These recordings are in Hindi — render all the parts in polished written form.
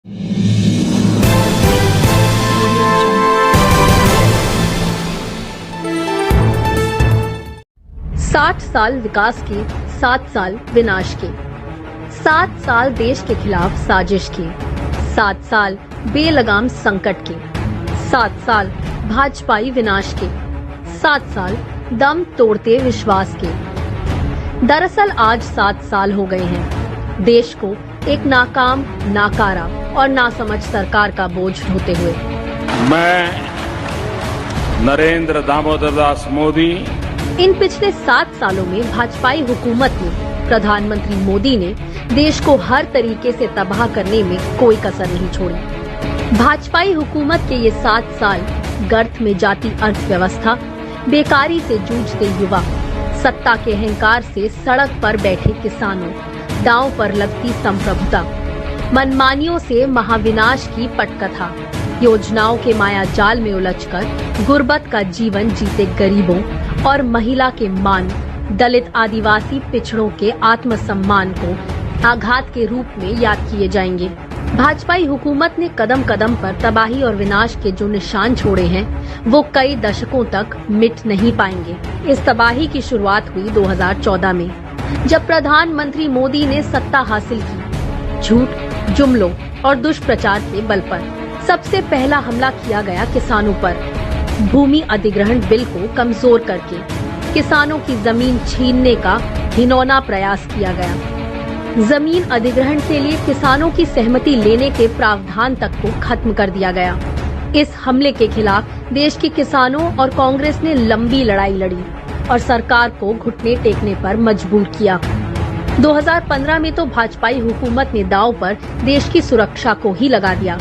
60 साल विकास के, 7 साल विनाश के, 7 साल देश के खिलाफ साजिश के, 7 साल बेलगाम संकट के, 7 साल भाजपाई विनाश के, 7 साल दम तोड़ते विश्वास के। दरअसल आज 7 साल हो गए हैं देश को एक नाकाम, नाकारा और नासमझ सरकार का बोझ ढोते हुए। मैं नरेंद्र दामोदर दास मोदी इन पिछले 7 सालों में भाजपाई हुकूमत ने, प्रधानमंत्री मोदी ने देश को हर तरीके से तबाह करने में कोई कसर नहीं छोड़ी। भाजपाई हुकूमत के ये 7 साल गर्त में जाती अर्थव्यवस्था, बेकारी से जूझते युवा, सत्ता के अहंकार से सड़क पर बैठे किसानों, दांव पर लगती संप्रभुता, मनमानियों से महाविनाश की पटकथा, योजनाओं के माया जाल में उलझकर गुर्बत का जीवन जीते गरीबों और महिला के मान, दलित आदिवासी पिछड़ों के आत्मसम्मान को आघात के रूप में याद किए जाएंगे। भाजपाई हुकूमत ने कदम कदम पर तबाही और विनाश के जो निशान छोड़े हैं, वो कई दशकों तक मिट नहीं पाएंगे। इस तबाही की शुरुआत हुई 2014 में, जब प्रधानमंत्री मोदी ने सत्ता हासिल की। झूठ, जुमलों और दुष्प्रचार के बल पर सबसे पहला हमला किया गया किसानों पर। भूमि अधिग्रहण बिल को कमजोर करके किसानों की जमीन छीनने का घिनौना प्रयास किया गया। जमीन अधिग्रहण के लिए किसानों की सहमति लेने के प्रावधान तक को खत्म कर दिया गया। इस हमले के खिलाफ देश के किसानों और कांग्रेस ने लंबी लड़ाई लड़ी और सरकार को घुटने टेकने पर मजबूर किया। 2015 में तो भाजपाई हुकूमत ने दांव पर देश की सुरक्षा को ही लगा दिया।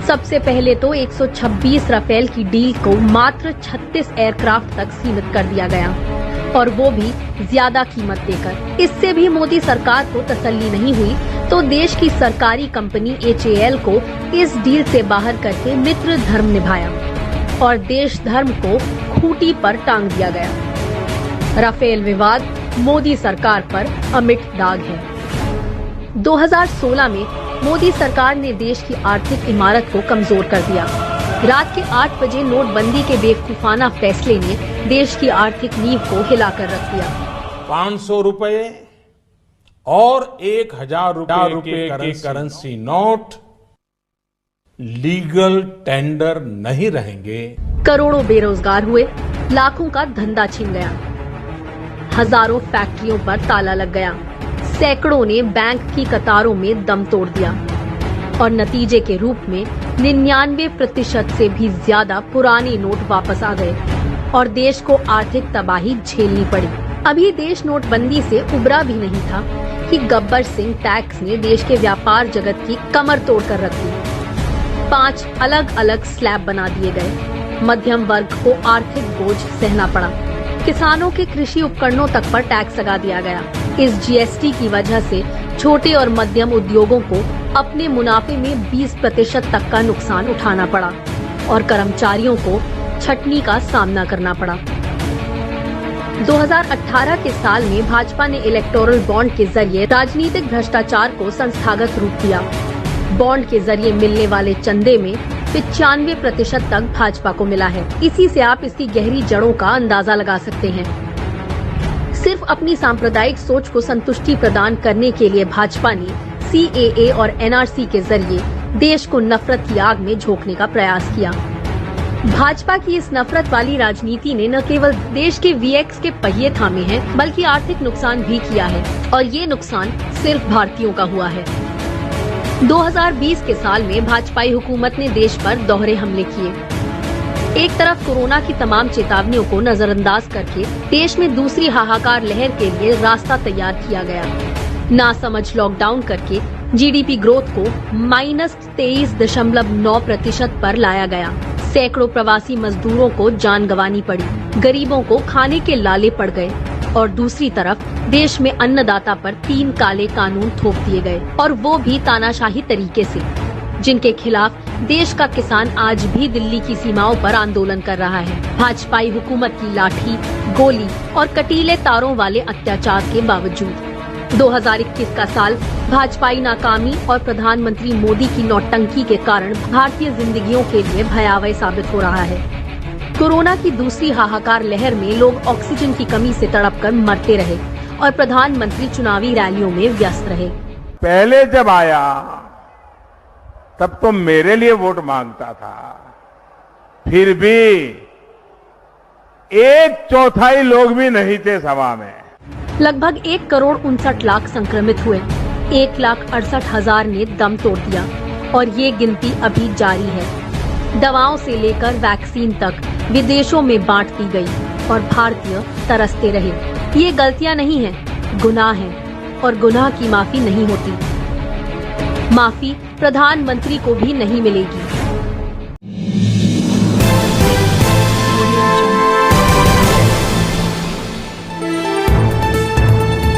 सबसे पहले तो 126 राफेल की डील को मात्र 36 एयरक्राफ्ट तक सीमित कर दिया गया, और वो भी ज्यादा कीमत देकर। इससे भी मोदी सरकार को तसल्ली नहीं हुई तो देश की सरकारी कंपनी HAL को इस डील से बाहर करके मित्र धर्म निभाया और देश धर्म को खूंटी पर टांग दिया गया। राफेल विवाद मोदी सरकार पर अमिट दाग है। 2016 में मोदी सरकार ने देश की आर्थिक इमारत को कमजोर कर दिया। रात के 8 बजे नोटबंदी के बेवकूफाना फैसले ने देश की आर्थिक नींव को हिलाकर रख दिया। 500 रुपए और 1000 रुपए के करेंसी नोट लीगल टेंडर नहीं रहेंगे। करोड़ों बेरोजगार हुए, लाखों का धंधा छिन गया, हजारों फैक्ट्रियों पर ताला लग गया, सैकड़ों ने बैंक की कतारों में दम तोड़ दिया और नतीजे के रूप में 99% से भी ज्यादा पुराने नोट वापस आ गए और देश को आर्थिक तबाही झेलनी पड़ी। अभी देश नोटबंदी से उबरा भी नहीं था कि गब्बर सिंह टैक्स ने देश के व्यापार जगत की कमर तोड़ कर रख दी। 5 अलग अलग स्लैब बना दिए गए। मध्यम वर्ग को आर्थिक बोझ सहना पड़ा। किसानों के कृषि उपकरणों तक पर टैक्स लगा दिया गया। इस GST की वजह से छोटे और मध्यम उद्योगों को अपने मुनाफे में 20% तक का नुकसान उठाना पड़ा और कर्मचारियों को छटनी का सामना करना पड़ा। 2018 के साल में भाजपा ने इलेक्टोरल बॉन्ड के जरिए राजनीतिक भ्रष्टाचार को संस्थागत रूप दिया। बॉन्ड के जरिए मिलने वाले चंदे में 95% तक भाजपा को मिला है। इसी से आप इसकी गहरी जड़ों का अंदाजा लगा सकते हैं। सिर्फ अपनी सांप्रदायिक सोच को संतुष्टि प्रदान करने के लिए भाजपा ने CAA और NRC के जरिए देश को नफरत की आग में झोंकने का प्रयास किया। भाजपा की इस नफरत वाली राजनीति ने न केवल देश के VX के पहिए थामे हैं, बल्कि आर्थिक नुकसान भी किया है, और ये नुकसान सिर्फ भारतीयों का हुआ है। 2020 के साल में भाजपाई हुकूमत ने देश पर दोहरे हमले किए। एक तरफ कोरोना की तमाम चेतावनियों को नजरअंदाज करके देश में दूसरी हाहाकार लहर के लिए रास्ता तैयार किया गया। नासमझ लॉकडाउन करके GDP ग्रोथ को -23.9% पर लाया गया। सैकड़ों प्रवासी मजदूरों को जान गंवानी पड़ी, गरीबों को खाने के लाले पड़ गए, और दूसरी तरफ देश में अन्नदाता पर 3 काले कानून थोप दिए गए, और वो भी तानाशाही तरीके से, जिनके खिलाफ देश का किसान आज भी दिल्ली की सीमाओं पर आंदोलन कर रहा है। भाजपाई हुकूमत की लाठी, गोली और कटीले तारों वाले अत्याचार के बावजूद 2021 का साल भाजपाई नाकामी और प्रधानमंत्री मोदी की नौटंकी के कारण भारतीय जिंदगियों के लिए भयावह साबित हो रहा है। कोरोना की दूसरी हाहाकार लहर में लोग ऑक्सीजन की कमी से तड़पकर मरते रहे और प्रधानमंत्री चुनावी रैलियों में व्यस्त रहे। पहले जब आया तब तो मेरे लिए वोट मांगता था, फिर भी 1/4 लोग भी नहीं थे सभा में। लगभग 1,59,00,000 संक्रमित हुए, 1,68,000 ने दम तोड़ दिया और ये गिनती अभी जारी है। दवाओं से लेकर वैक्सीन तक विदेशों में बांट दी गई और भारतीय तरसते रहे। ये गलतियां नहीं हैं, गुनाह हैं और गुनाह की माफी नहीं होती। माफी प्रधानमंत्री को भी नहीं मिलेगी।